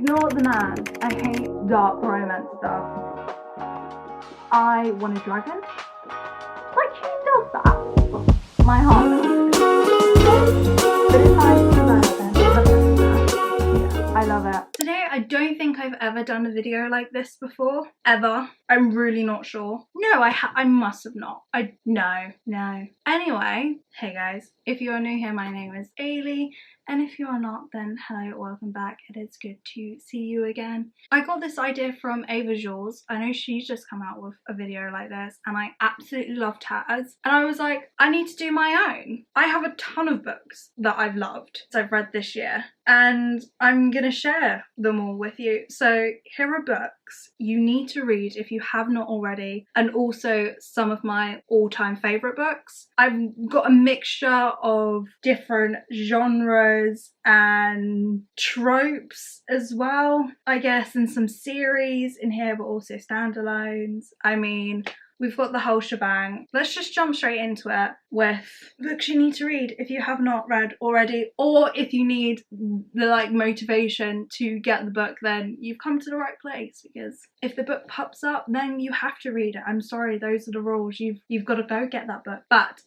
Ignore the man. I hate dark romance stuff. I want a dragon. Like, who does that? My heart does. But if I do that, I love it. Today, I don't think I've ever done a video like this before. Ever. I'm really not sure. No, I must have not. No. Anyway, hey guys. If you are new here, my name is Eilidh. And if you are not, then hello, welcome back. It is good to see you again. I got this idea from Eilidh. I know she's just come out with a video like this and I absolutely loved hers. And I was like, I need to do my own. I have a ton of books that I've loved that I've read this year and I'm gonna share them all with you. So here are books you need to read if you have not already, and also some of my all-time favourite books. I've got a mixture of different genres and tropes as well, I guess, and some series in here, but also standalones. I mean, we've got the whole shebang. Let's just jump straight into it with books you need to read if you have not read already, or if you need the motivation to get the book, then you've come to the right place, because if the book pops up, then you have to read it. I'm sorry, those are the rules. You've got to go get that book. But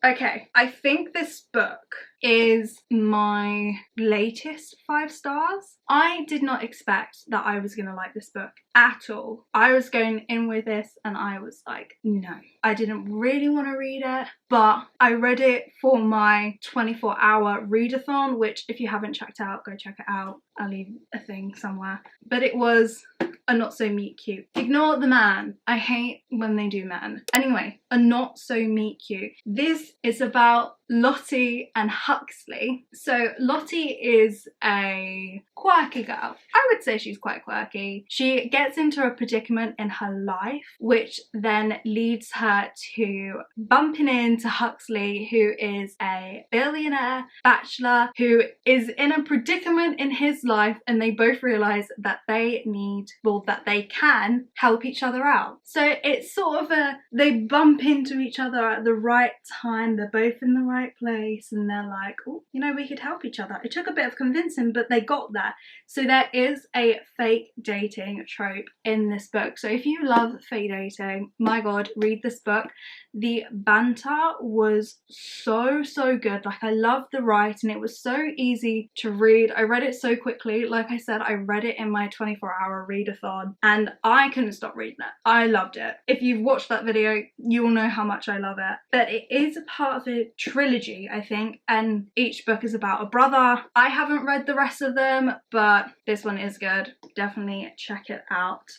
okay, I think this book is my latest 5 stars. I did not expect that I was gonna like this book at all. I was going in with this and I was like, no. I didn't really want to read it, but I read it for my 24-hour readathon, which if you haven't checked out, go check it out. I'll leave a thing somewhere. But it was a not so meet cute. Ignore the man. I hate when they do men. Anyway, a not so meet cute. This is about Lottie and Huxley. So Lottie is a quirky girl. I would say she's quite quirky. She gets into a predicament in her life, which then leads her to bumping into Huxley, who is a billionaire bachelor who is in a predicament in his life, and they both realise that they can help each other out. So it's sort of they bump into each other at the right time. They're both in the right place and they're like, oh, you know, we could help each other. It took a bit of convincing, but they got there. So there is a fake dating trope in this book. So if you love fake dating, my god, read this book. The banter was so good. Like, I loved the writing. It was so easy to read. I read it so quickly. Like I said, I read it in my 24-hour readathon and I couldn't stop reading it. I loved it. If you've watched that video, you'll know how much I love it. But it is a part of a trilogy, I think, and each book is about a brother. I haven't read the rest of them, but this one is good. Definitely check it out.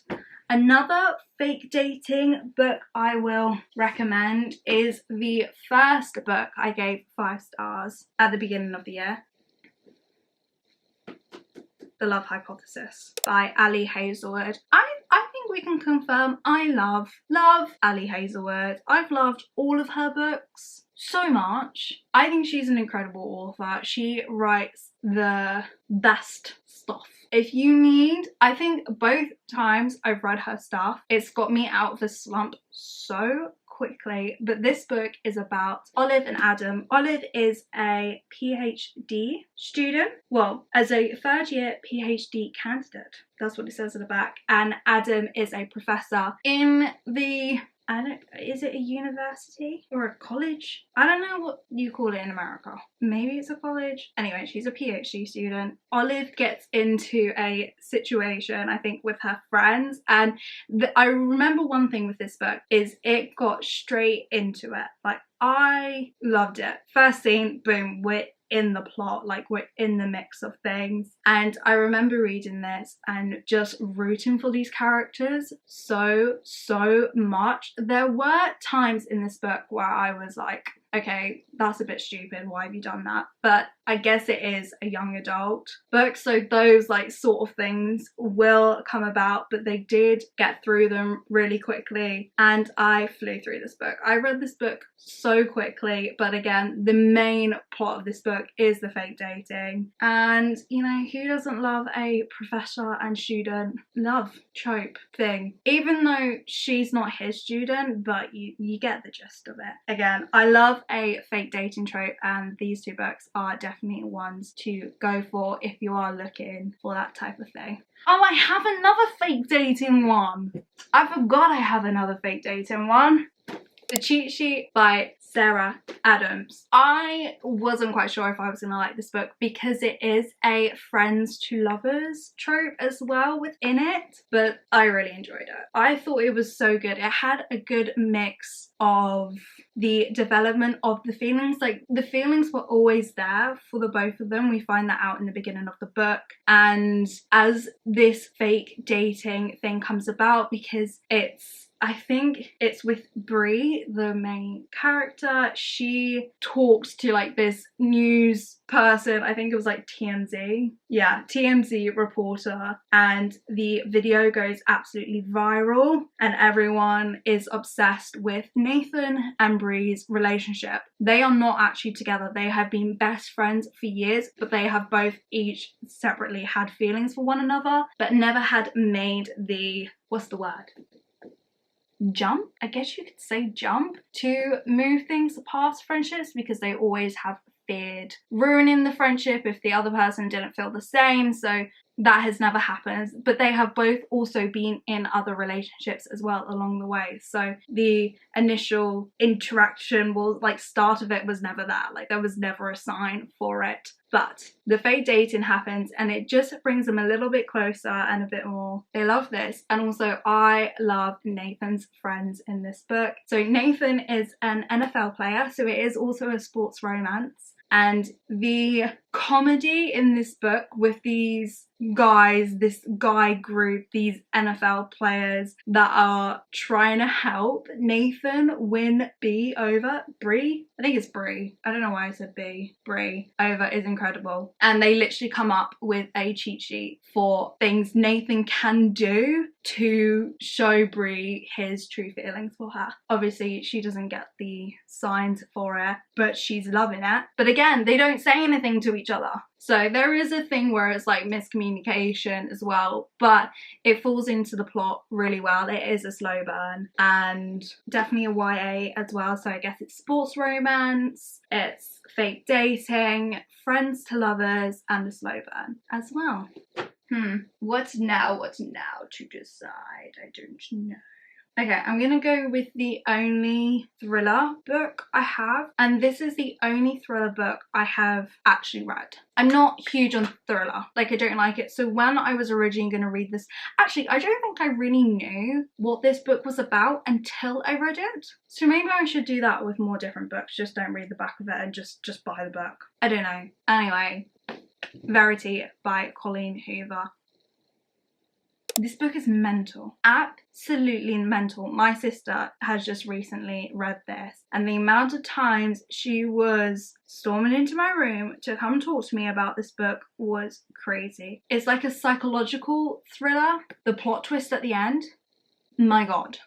Another fake dating book I will recommend is the first book I gave 5 stars at the beginning of the year. The Love Hypothesis by Ali Hazelwood. I think we can confirm I love Ali Hazelwood. I've loved all of her books so much. I think she's an incredible author. She writes the best stuff. If you need, I think both times I've read her stuff, it's got me out of the slump so quickly. But this book is about Olive and Adam. Olive is a PhD student, well, as a 3rd year PhD candidate. That's what it says at the back. And Adam is a professor in the, is it a university or a college? I don't know what you call it in America. Maybe it's a college. Anyway, she's a PhD student. Olive gets into a situation, I think, with her friends. And I remember one thing with this book is it got straight into it. Like, I loved it. First scene, boom, we're in the plot, like we're in the mix of things. And I remember reading this and just rooting for these characters so much. There were times in this book where I was like, okay, that's a bit stupid, why have you done that? But I guess it is a young adult book, so those sort of things will come about, but they did get through them really quickly and I flew through this book. I read this book so quickly, but again, the main plot of this book is the fake dating, and you know, who doesn't love a professor and student love trope thing? Even though she's not his student, but you get the gist of it. Again, I love a fake dating trope and these 2 books are definitely definitely ones to go for if you are looking for that type of thing. Oh, I have another fake dating one. I forgot I have another fake dating one. The Cheat Sheet by Sarah Adams. I wasn't quite sure if I was gonna like this book because it is a friends to lovers trope as well within it, but I really enjoyed it. I thought it was so good. It had a good mix of the development of the feelings. Like, the feelings were always there for the both of them. We find that out in the beginning of the book, and as this fake dating thing comes about, because I think it's with Brie, the main character. She talked to like this news person, I think it was like TMZ. Yeah, TMZ reporter, and the video goes absolutely viral and everyone is obsessed with Nathan and Brie's relationship. They are not actually together. They have been best friends for years, but they have both each separately had feelings for one another, but never had made the, what's the word? Jump, I guess you could say jump, to move things past friendships, because they always have feared ruining the friendship if the other person didn't feel the same. So that has never happened, but they have both also been in other relationships as well along the way. So the initial interaction was like, start of it was never that, like there was never a sign for it. But the fake dating happens and it just brings them a little bit closer and a bit more. They love this. And also I love Nathan's friends in this book. So Nathan is an NFL player, so it is also a sports romance. And the comedy in this book with these guys, this guy group, these NFL players that are trying to help Nathan win Brie over. Brie? I think it's Brie. I don't know why I said Brie over is incredible. And they literally come up with a cheat sheet for things Nathan can do to show Brie his true feelings for her. Obviously, she doesn't get the signs for it, but she's loving it. But again, they don't say anything to each other. So there is a thing where it's like miscommunication as well, but it falls into the plot really well. It is a slow burn and definitely a YA as well. So I guess it's sports romance, it's fake dating, friends to lovers, and a slow burn as well. What now to decide? I don't know. Okay, I'm gonna go with the only thriller book I have, and this is the only thriller book I have actually read. I'm not huge on thriller, like I don't like it. So when I was originally gonna read this, actually I don't think I really knew what this book was about until I read it. So maybe I should do that with more different books, just don't read the back of it and just buy the book. I don't know. Anyway, Verity by Colleen Hoover. This book is mental, absolutely mental. My sister has just recently read this, and the amount of times she was storming into my room to come talk to me about this book was crazy. It's like a psychological thriller. The plot twist at the end, my God.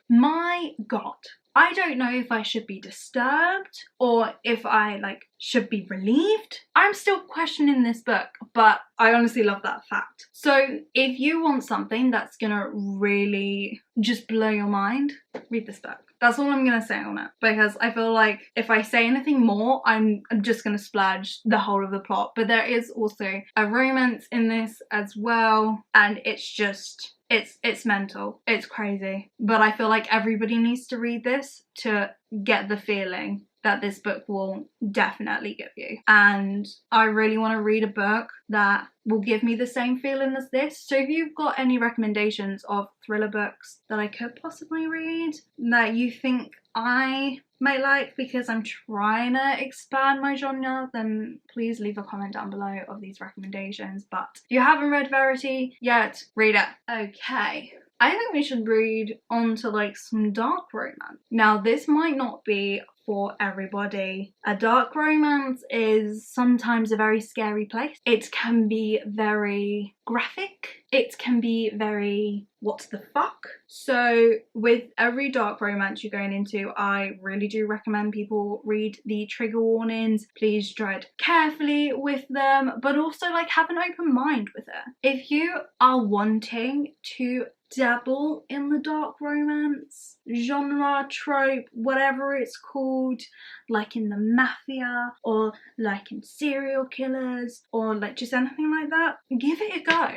I don't know if I should be disturbed or if I should be relieved. I'm still questioning this book, but I honestly love that fact. So if you want something that's gonna really just blow your mind, read this book. That's all I'm gonna say on it, because I feel like if I say anything more, I'm just gonna splurge the whole of the plot. But there is also a romance in this as well, and it's just, it's mental. It's crazy. But I feel like everybody needs to read this to get the feeling that this book will definitely give you. And I really want to read a book that will give me the same feeling as this. So if you've got any recommendations of thriller books that I could possibly read that you think I might like, because I'm trying to expand my genre, then please leave a comment down below of these recommendations. But if you haven't read Verity yet, read it. Okay, I think we should read on to some dark romance. Now this might not be for everybody. A dark romance is sometimes a very scary place. It can be very graphic. It can be very what the fuck. So with every dark romance you're going into, I really do recommend people read the trigger warnings. Please tread carefully with them, but also have an open mind with it. If you are wanting to dabble in the dark romance genre, trope, whatever it's called, like in the mafia or like in serial killers or like just anything like that, give it a go.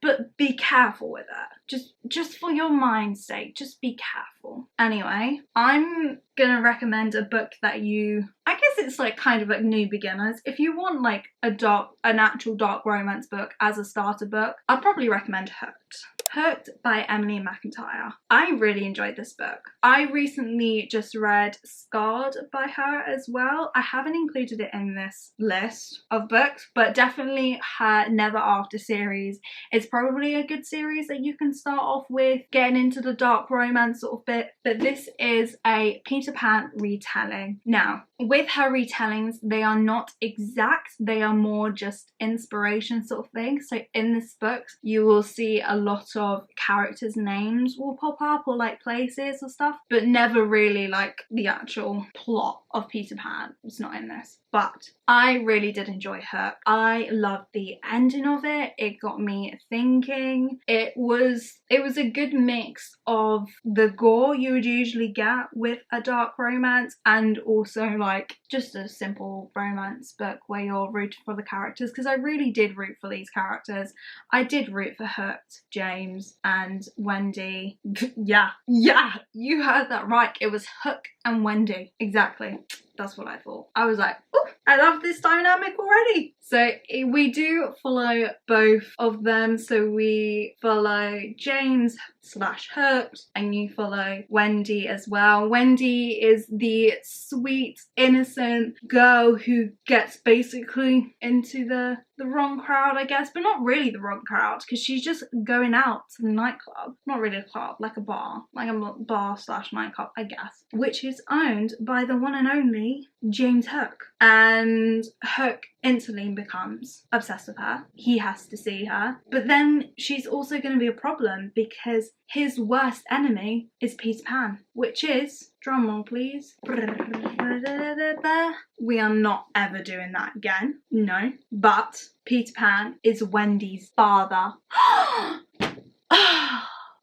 But be careful with it. Just for your mind's sake, just be careful. Anyway, I'm gonna recommend a book that I guess it's like kind of like new beginners. If you want like an actual dark romance book as a starter book, I'd probably recommend Hooked by Emily McIntyre. I really enjoyed this book. I recently just read Scarred by her as well. I haven't included it in this list of books, but definitely her Never After series is probably a good series that you can start off with, getting into the dark romance sort of bit. But this is a Peter Pan retelling. Now, with her retellings, they are not exact, they are more just inspiration sort of thing. So in this book, you will see a lot of characters' names will pop up or like places or stuff, but never really like the actual plot of Peter Pan. It's not in this. But I really did enjoy her. I loved the ending of it. It got me thinking. It was a good mix of the gore you would usually get with a dark romance and also like just a simple romance book where you're rooting for the characters, because I really did root for these characters. I did root for Hooked, James and Wendy. yeah, you heard that right. It was Hook and Wendy. Exactly. That's what I thought. I was like, oh, I love this dynamic already. So we do follow both of them. So we follow James / Hooked, and you follow Wendy as well. Wendy is the sweet, innocent girl who gets basically into the wrong crowd, I guess, but not really the wrong crowd, because she's just going out to the nightclub. Not really a club, like a bar / nightclub, I guess, which is owned by the one and only James Hook. And Hook instantly becomes obsessed with her. He has to see her. But then she's also going to be a problem because his worst enemy is Peter Pan, which is, drumroll please, we are not ever doing that again. No. But Peter Pan is Wendy's father.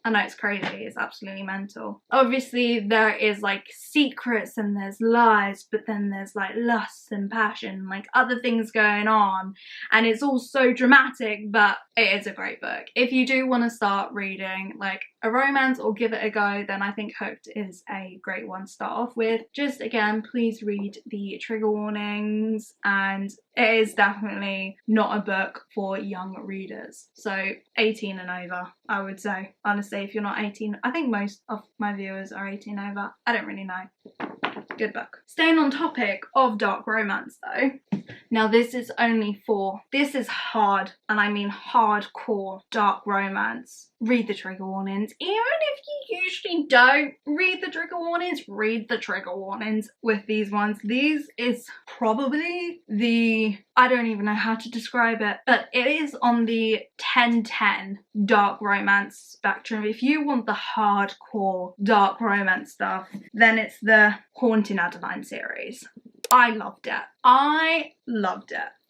I know it's crazy, it's absolutely mental. Obviously there is like secrets and there's lies, but then there's like lust and passion, like other things going on, and it's all so dramatic, but it is a great book. If you do want to start reading like a romance or give it a go, then I think Hooked is a great one to start off with. Just again, please read the trigger warnings, and it is definitely not a book for young readers. So 18 and over, I would say. Honestly, if you're not 18, I think most of my viewers are 18 over. I don't really know. Good book. Staying on topic of dark romance though. Now this is hard, and I mean hardcore dark romance. Read the trigger warnings. Even if you usually don't read the trigger warnings, read the trigger warnings with these ones. These is probably I don't even know how to describe it, but it is on the 10-10 dark romance spectrum. If you want the hardcore dark romance stuff, then it's the Haunting Adeline series. I loved it.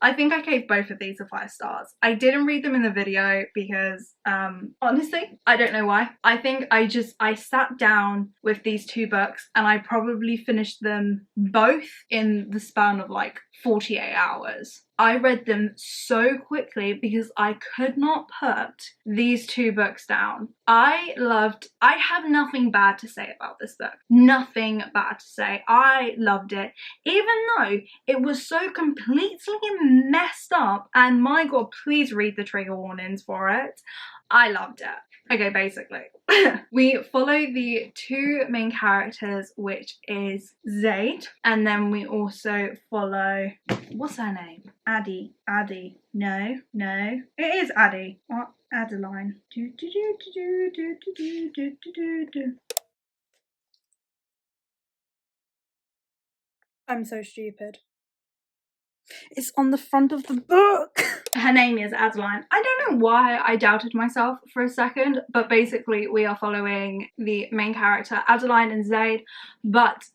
I think I gave both of these a 5 stars. I didn't read them in the video because, honestly, I don't know why. I think I sat down with these two books and I probably finished them both in the span of like 48 hours. I read them so quickly because I could not put these two books down. I have nothing bad to say about this book. Nothing bad to say. I loved it. Even though it was so completely messed up, and my god, please read the trigger warnings for it. I loved it. Okay, basically, we follow the two main characters, which is Zaid, and then we also follow, what's her name? Addie. No, it is Addie. What? Adeline. I'm so stupid. It's on the front of the book. Her name is Adeline. I don't know why I doubted myself for a second, but basically we are following the main character, Adeline and Zaid, but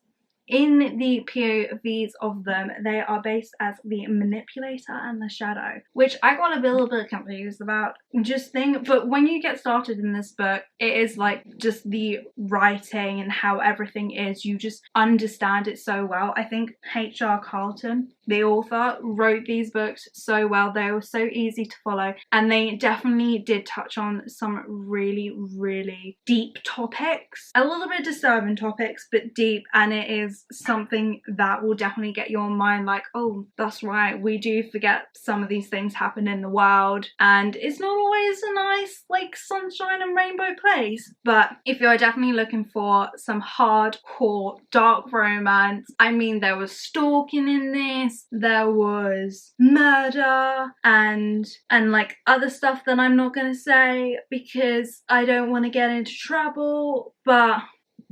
in the POVs of them, they are based as the manipulator and the shadow, which I got a little bit confused about just thing. But when you get started in this book, it is like just the writing and how everything is, you just understand it so well. I think H.R. Carlton, the author, wrote these books so well. They were so easy to follow, and they definitely did touch on some really, really deep topics. A little bit disturbing topics, but deep, and it is something that will definitely get your mind like, oh, that's right, we do forget some of these things happen in the world, and it's not always a nice, like, sunshine and rainbow place. But if you're definitely looking for some hardcore dark romance, I mean, there was stalking in this, there was murder, and like other stuff that I'm not gonna say because I don't want to get into trouble, but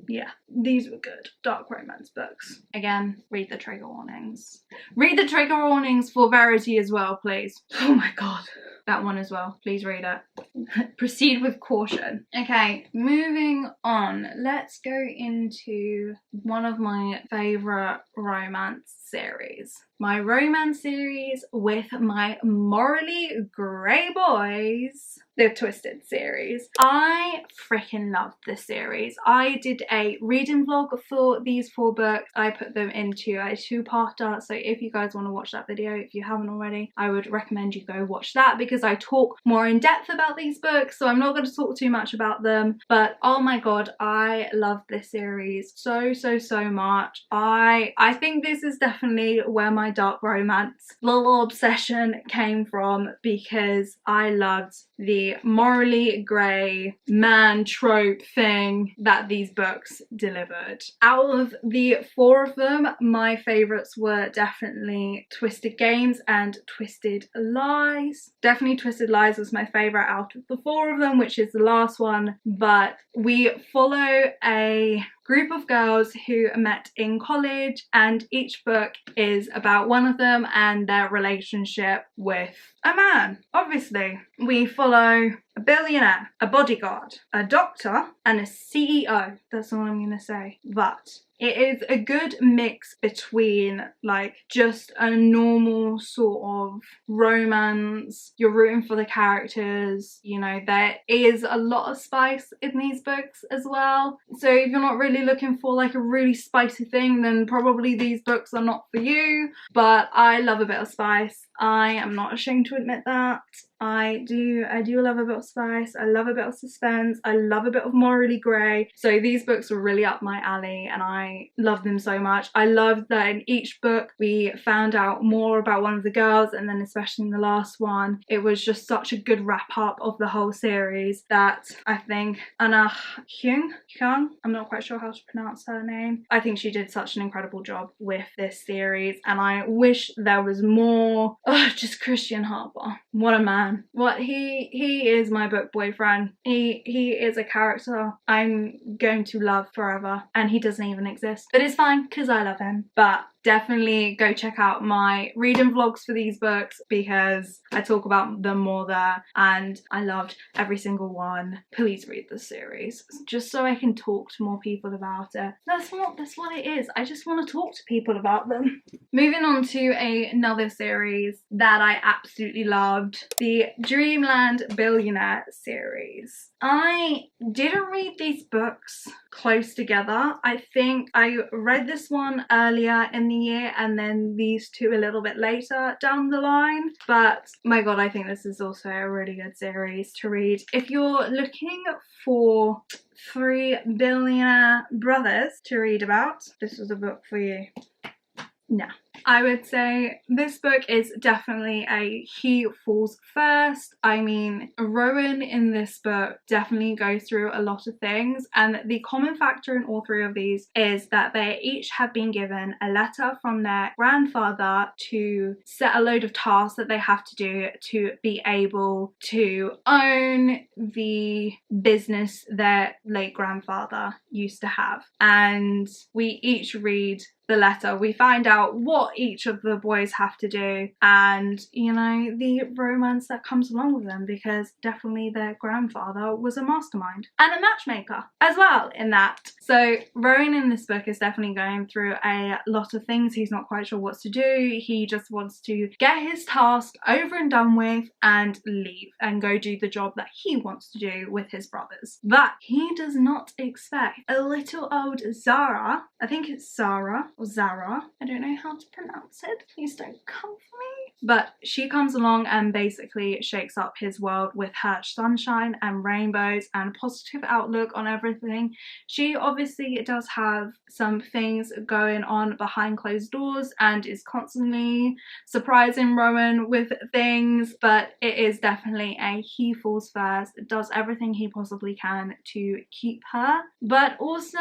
yeah, these were good dark romance books. Again, read the trigger warnings. Read the trigger warnings for Verity as well, please. Oh my god. That one as well. Please read it. Proceed with caution. Okay, moving on. Let's go into one of my favourite romance series. My romance series with my morally grey boys, the Twisted series. I freaking loved this series. I did a reading vlog for these 4 books. I put them into a 2-parter, so if you guys want to watch that video, if you haven't already, I would recommend you go watch that because I talk more in depth about these books, so I'm not going to talk too much about them. But oh my god, I love this series so much. I think this is definitely where my dark romance little obsession came from, because I loved the morally grey man trope thing that these books delivered. Out of the 4 of them, my favourites were definitely Twisted Games and Twisted Lies. Definitely Twisted Lies was my favourite out of the 4 of them, which is the last one. But we follow a group of girls who met in college, and each book is about one of them and their relationship with a man. Obviously, we follow a billionaire, a bodyguard, a doctor, and a CEO. That's all I'm gonna say. But it is a good mix between like just a normal sort of romance, you're rooting for the characters, you know, there is a lot of spice in these books as well. So if you're not really looking for like a really spicy thing, then probably these books are not for you. But I love a bit of spice. I am not ashamed to admit that. I do love a bit of spice. I love a bit of suspense. I love a bit of morally grey. So these books were really up my alley and I love them so much. I loved that in each book we found out more about one of the girls, and then especially in the last one, it was just such a good wrap up of the whole series that I think Anna Hyung, I'm not quite sure how to pronounce her name. I think she did such an incredible job with this series, and I wish there was more. Oh, just Christian Harper. What a man. What he is my book boyfriend. He is a character I'm going to love forever, and he doesn't even exist. But it's fine because I love him. But definitely go check out my reading vlogs for these books because I talk about them more there, and I loved every single one. Please read the series just so I can talk to more people about it. That's what it is. I just want to talk to people about them. Moving on to another series that I absolutely loved, the Dreamland Billionaire series. I didn't read these books close together. I think I read this one earlier in the year and then these 2 a little bit later down the line. But my god, I think this is also a really good series to read. If you're looking for 3 billionaire brothers to read about, this is a book for you. No. I would say this book is definitely a he falls first. I mean, Rowan in this book definitely goes through a lot of things, and the common factor in all 3 of these is that they each have been given a letter from their grandfather to set a load of tasks that they have to do to be able to own the business their late grandfather used to have. And we each read the letter. We find out what what each of the boys have to do, and you know, the romance that comes along with them, because definitely their grandfather was a mastermind and a matchmaker as well in that. So Rowan in this book is definitely going through a lot of things. He's not quite sure what to do. He just wants to get his task over and done with and leave and go do the job that he wants to do with his brothers. But he does not expect a little old Zara, I think it's Zara or Zara, I don't know how to pronounce it, please don't come for me, but she comes along and basically shakes up his world with her sunshine and rainbows and positive outlook on everything. She obviously does have some things going on behind closed doors and is constantly surprising Rowan with things, but it is definitely a he falls first, does everything he possibly can to keep her, but also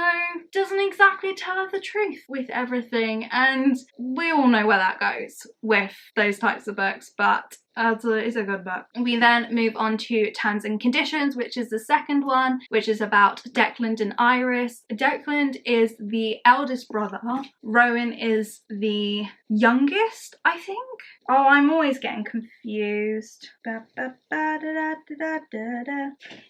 doesn't exactly tell her the truth with everything, and we all know where that goes with those types of books, but it's a good book. We then move on to Terms and Conditions, which is the second one, which is about Declan and Iris. Declan is the eldest brother. Rowan is the youngest, I think. Oh, I'm always getting confused.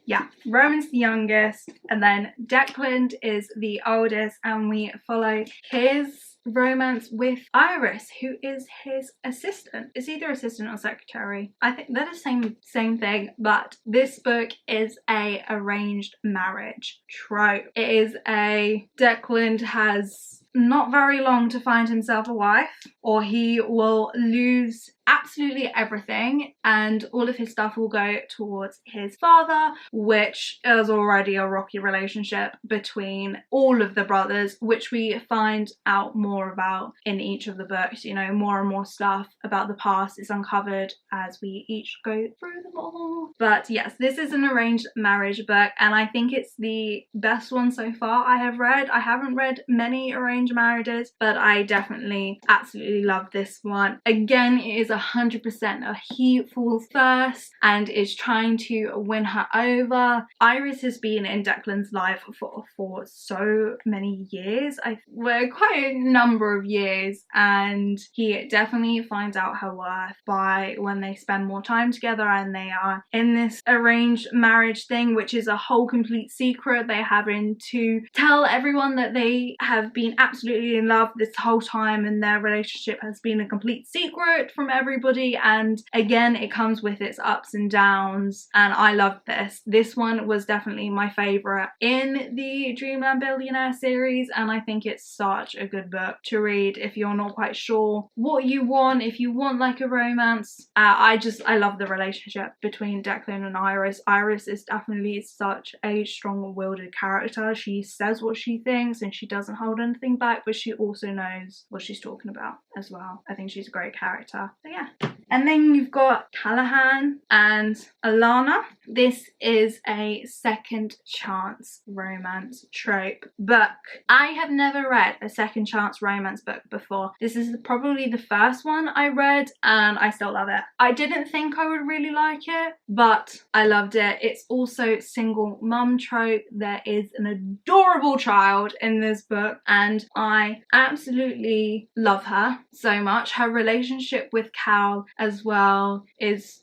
Yeah, Rowan's the youngest, and then Declan is the oldest, and we follow his romance with Iris, who is his assistant. It's either assistant or secretary. I think they're the same thing, but this book is a arranged marriage trope. It is a Declan has not very long to find himself a wife, or he will lose absolutely everything and all of his stuff will go towards his father, which is already a rocky relationship between all of the brothers, which we find out more about in each of the books. You know, more and more stuff about the past is uncovered as we each go through them all. But yes, this is an arranged marriage book, and I think it's the best one so far I have read. I haven't read many arranged marriages, but I definitely absolutely love this one. Again, it is 100% a he falls first and is trying to win her over. Iris has been in Declan's life for so many years, well, quite a number of years, and he definitely finds out her worth by when they spend more time together and they are in this arranged marriage thing, which is a whole complete secret. They're having to tell everyone that they have been absolutely in love this whole time, and their relationship has been a complete secret from everybody. And again, it comes with its ups and downs, and I love this. This one was definitely my favorite in the Dreamland Billionaire series, and I think it's such a good book to read if you're not quite sure what you want. If you want like a romance, I love the relationship between Declan and Iris. Iris is definitely such a strong-willed character. She says what she thinks and she doesn't hold anything back, but she also knows what she's talking about as well. I think she's a great character. So yeah. And then you've got Callahan and Alana. This is a second chance romance trope book. I have never read a second chance romance book before. This is probably the first one I read, and I still love it. I didn't think I would really like it, but I loved it. It's also single mum trope. There is an adorable child in this book, and I absolutely love her so much. Her relationship with Cal as well is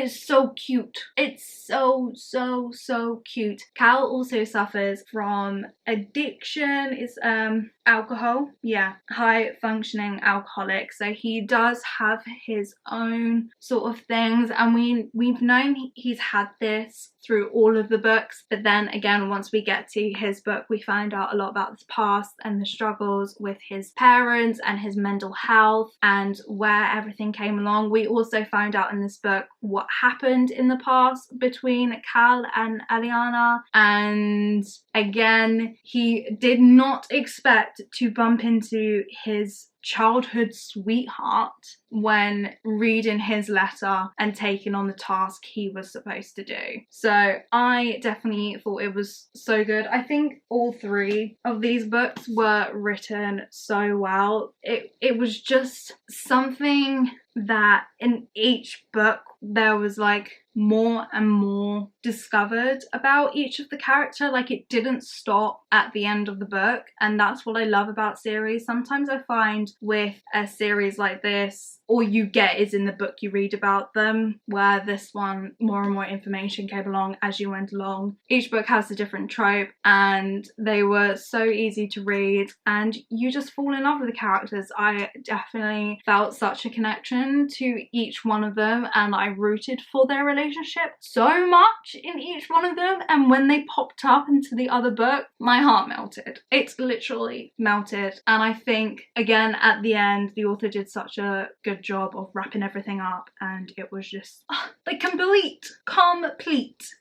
so cute. It's so cute. Cal also suffers from addiction. It's alcohol. Yeah, high functioning alcoholic. So he does have his own sort of things, and we've known he's had this through all of the books, but then again, once we get to his book, we find out a lot about his past and the struggles with his parents and his mental health and where everything came along. We also find out in this book what happened in the past between Cal and Aliana, and again, he did not expect to bump into his childhood sweetheart when reading his letter and taking on the task he was supposed to do. So I definitely thought it was so good. I think all three of these books were written so well. It was just something that in each book there was like more and more discovered about each of the character. Like, it didn't stop at the end of the book, and that's what I love about series. Sometimes I find with a series like this, all you get is in the book you read about them, where this one, more and more information came along as you went along. Each book has a different trope, and they were so easy to read, and you just fall in love with the characters. I definitely felt such a connection to each one of them, and I rooted for their relationship so much in each one of them, and when they popped up into the other book, my heart melted. It's literally melted. And I think, again, at the end, the author did such a good job of wrapping everything up, and it was just like complete.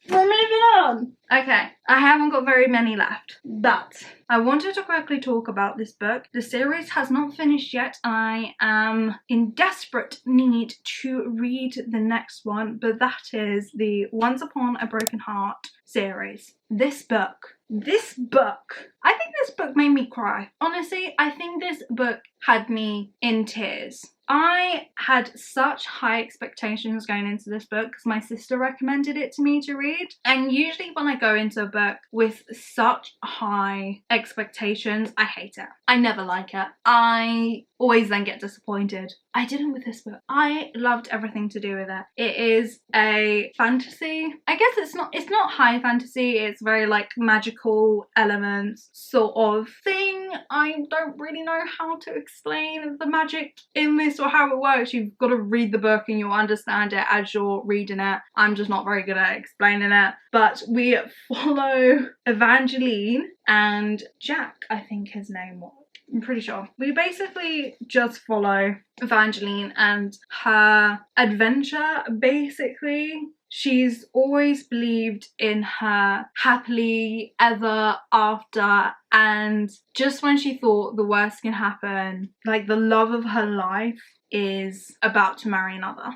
We're moving on. Okay, I haven't got very many left, but I wanted to quickly talk about this book. The series has not finished yet. I am in desperate need to read the next one, but that is the Once Upon a Broken Heart series. This book, I think this book made me cry. Honestly, I think this book had me in tears. I had such high expectations going into this book because my sister recommended it to me to read. And usually when I go into a book with such high expectations, I hate it. I never like it. I always then get disappointed. I didn't with this book. I loved everything to do with it. It is a fantasy. I guess it's not high fantasy. It's very like magical elements sort of thing. I don't really know how to explain the magic in this or how it works. You've got to read the book and you'll understand it as you're reading it. I'm just not very good at explaining it. But we follow Evangeline and Jack, I think his name was. I'm pretty sure. We basically just follow Evangeline and her adventure, basically. She's always believed in her happily ever after, and just when she thought the worst can happen, like the love of her life is about to marry another.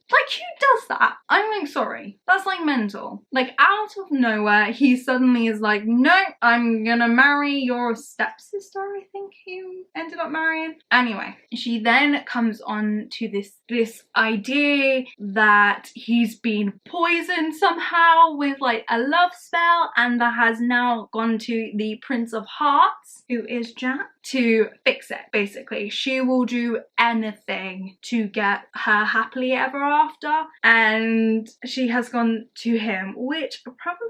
Like, who does that? I'm like, sorry. That's like mental. Like, out of nowhere, he suddenly is like, no, I'm gonna marry your stepsister, I think he ended up marrying. Anyway, she then comes on to this idea that he's been poisoned somehow with like a love spell, and that has now gone to the Prince of Hearts, who is Jack, to fix it, basically. She will do anything to get her happily ever after, and she has gone to him, which probably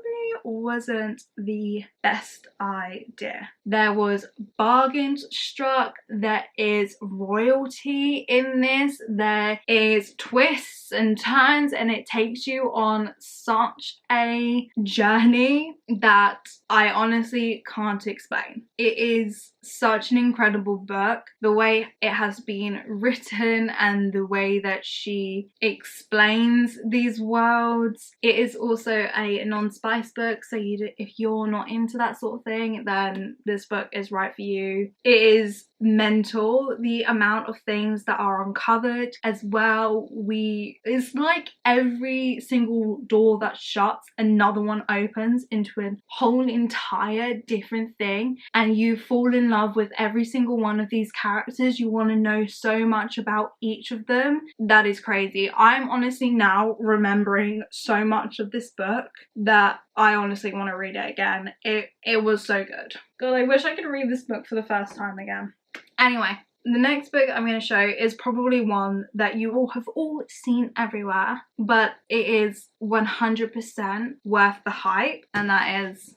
wasn't the best idea. There was bargains struck, there is royalty in this, there is twists and turns, and it takes you on such a journey that I honestly can't explain. It is such an incredible book. The way it has been written and the way that she explains these worlds. It is also a non-spice book, so if you're not into that sort of thing, then this book is right for you. It is mental, the amount of things that are uncovered as well. It's like every single door that shuts, another one opens into a whole entire different thing, and you fall in love with every single one of these characters. You want to know so much about each of them. That is crazy. I'm honestly now remembering so much of this book that I honestly want to read it again. It was so good. God, I wish I could read this book for the first time again. Anyway, the next book I'm going to show is probably one that you all have seen everywhere, but it is 100% worth the hype, and that is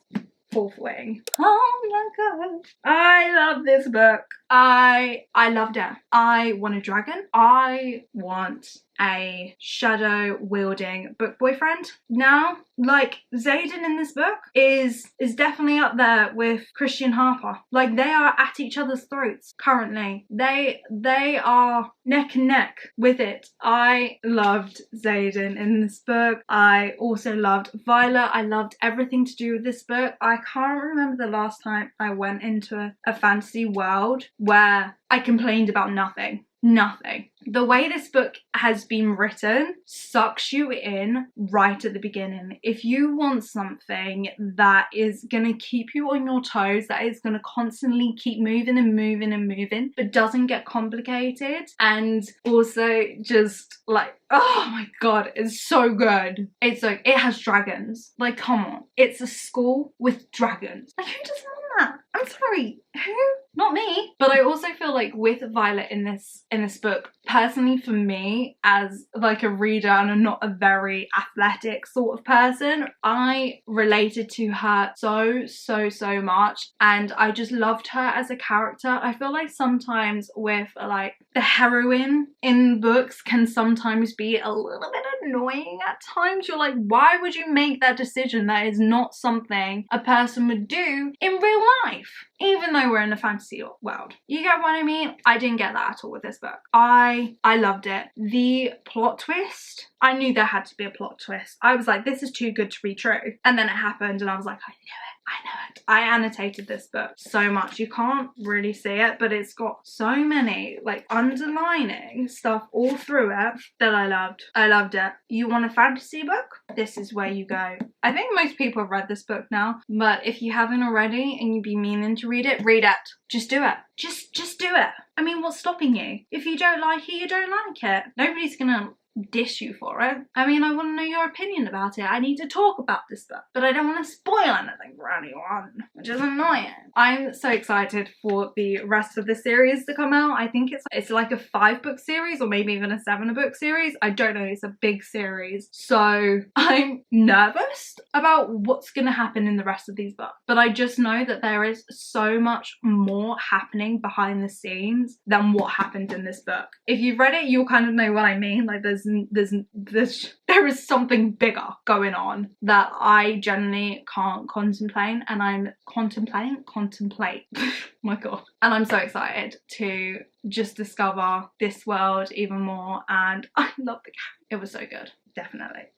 Fourth Wing. Oh my god. I love this book. I loved it. I want a dragon. I want a shadow wielding book boyfriend. Now, like, Xaden in this book is definitely up there with Christian Harper. Like, they are at each other's throats currently. They are neck and neck with it. I loved Xaden in this book. I also loved Violet. I loved everything to do with this book. I can't remember the last time I went into a fantasy world where I complained about nothing. Nothing. the way this book has been written sucks you in right at the beginning. If you want something that is going to keep you on your toes, that is going to constantly keep moving and moving and moving, but doesn't get complicated, and also just like, oh my god, it's so good. It's like, it has dragons. Like, come on. It's a school with dragons. Like, who doesn't want that? I'm sorry. Who? Not me. But I also feel like with Violet in this book, personally for me, as like a reader and I'm not a very athletic sort of person, I related to her so much, and I just loved her as a character. I feel like sometimes with like the heroine in books can sometimes be a little bit annoying at times. You're like, why would you make that decision? That is not something a person would do in real life, even though we're in a fantasy world. You get what I mean? I didn't get that at all with this book. I loved it. The plot twist, I knew there had to be a plot twist. I was like, this is too good to be true. And then it happened and I was like, I knew it. I annotated this book so much. You can't really see it, but it's got so many like underlining stuff all through it that I loved. I loved it. You want a fantasy book? This is where you go. I think most people have read this book now, but if you haven't already and you'd be meaning to read it, read it. Just do it. Just do it. I mean, what's stopping you? If you don't like it, you don't like it. Nobody's gonna diss you for it. I mean, I want to know your opinion about it. I need to talk about this stuff, but I don't want to spoil anything for anyone, which is annoying. I'm so excited for the rest of the series to come out. I think it's like a 5-book series or maybe even a 7-book series. I don't know, it's a big series, so I'm nervous about what's gonna happen in the rest of these books, but I just know that there is so much more happening behind the scenes than what happened in this book. If you've read it, you'll kind of know what I mean. Like, there is something bigger going on that I generally can't contemplate, and I'm contemplate my god, and I'm so excited to just discover this world even more, and I love the cat. It was so good, definitely.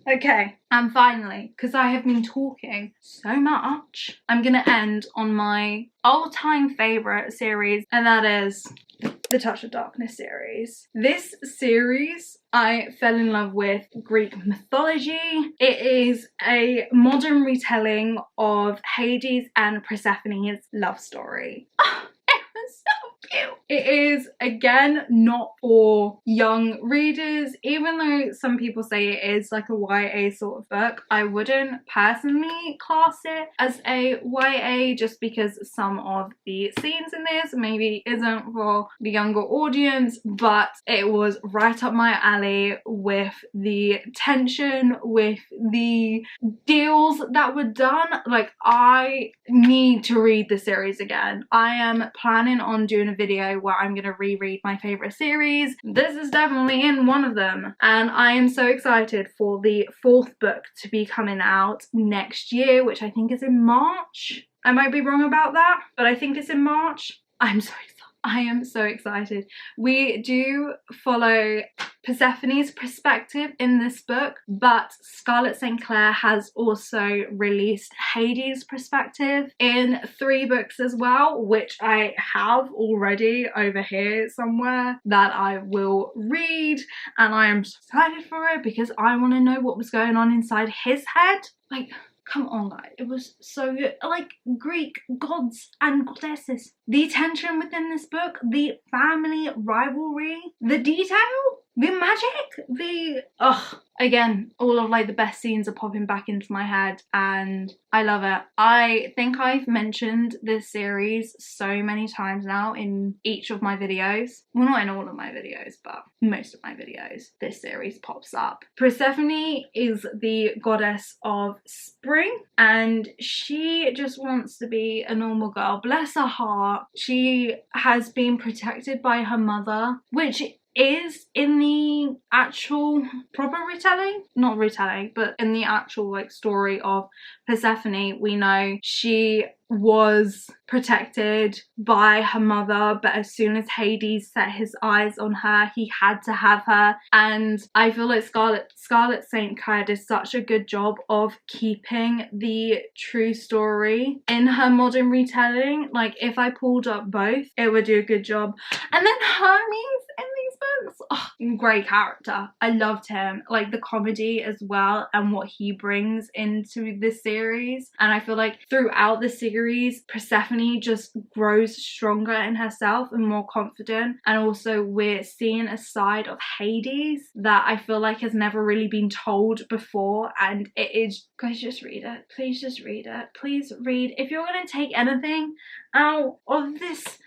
Okay, and finally, because I have been talking so much, I'm gonna end on my all-time favourite series, and that is the Touch of Darkness series. This series I fell in love with Greek mythology. It is a modern retelling of Hades and Persephone's love story. It was so cute. It is, again, not for young readers, even though some people say it is like a YA sort of book. I wouldn't personally class it as a YA just because some of the scenes in this maybe isn't for the younger audience, but it was right up my alley with the tension, with the deals that were done. Like, I need to read the series again. I am planning on doing a video where I'm gonna reread my favorite series. This is definitely in one of them, and I am so excited for the 4th book to be coming out next year, which I think is in March. I might be wrong about that, but I think it's in March. I'm so excited. I am so excited. We do follow Persephone's perspective in this book, but Scarlett St. Clair has also released Hades' perspective in 3 books as well, which I have already over here somewhere that I will read, and I am so excited for it because I want to know what was going on inside his head. Like, come on guys, it was so good. Like, Greek gods and goddesses. The tension within this book, the family rivalry, the detail, the magic, again, all of like the best scenes are popping back into my head and I love it. I think I've mentioned this series so many times now in each of my videos. Well, not in all of my videos, but most of my videos, this series pops up. Persephone is the goddess of spring and she just wants to be a normal girl. Bless her heart. She has been protected by her mother, which is in the actual proper retelling, not retelling, but in the actual like story of Persephone, we know she was protected by her mother, but as soon as Hades set his eyes on her, he had to have her. And I feel like Scarlett St. Clair did such a good job of keeping the true story in her modern retelling. Like, if I pulled up both, it would do a good job. And then Hermes in these books. Oh, great character. I loved him. Like the comedy as well and what he brings into this series. And I feel like throughout the series, Persephone just grows stronger in herself and more confident. And also we're seeing a side of Hades that I feel like has never really been told before. And it is, guys, just read it. Please just read it. Please read. If you're going to take anything out of this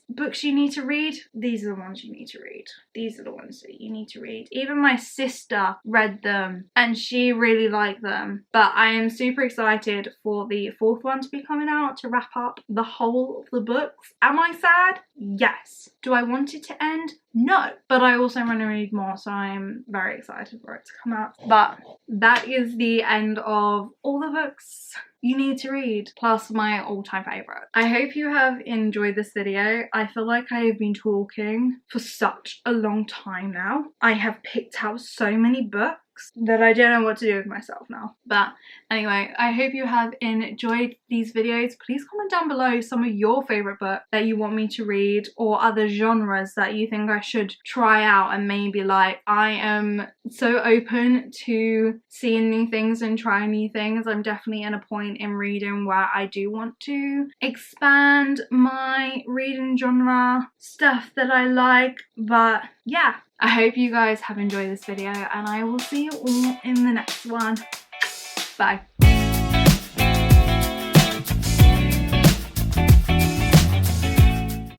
books you need to read, these are the ones you need to read. These are the ones that you need to read. Even my sister read them and she really liked them. But I am super excited for the fourth one to be coming out to wrap up the whole of the books. Am I sad? Yes. Do I want it to end? No. But I also want to read more, so I'm very excited for it to come out. But that is the end of all the books you need to read, plus my all-time favorite. I hope you have enjoyed this video. I feel like I have been talking for such a long time now. I have picked out so many books that I don't know what to do with myself now. But anyway, I hope you have enjoyed these videos. Please comment down below some of your favorite books that you want me to read, or other genres that you think I should try out and maybe like. I am so open to seeing new things and trying new things. I'm definitely in a point in reading where I do want to expand my reading genre, stuff that I like. But yeah, I hope you guys have enjoyed this video and I will see you all in the next one. Bye.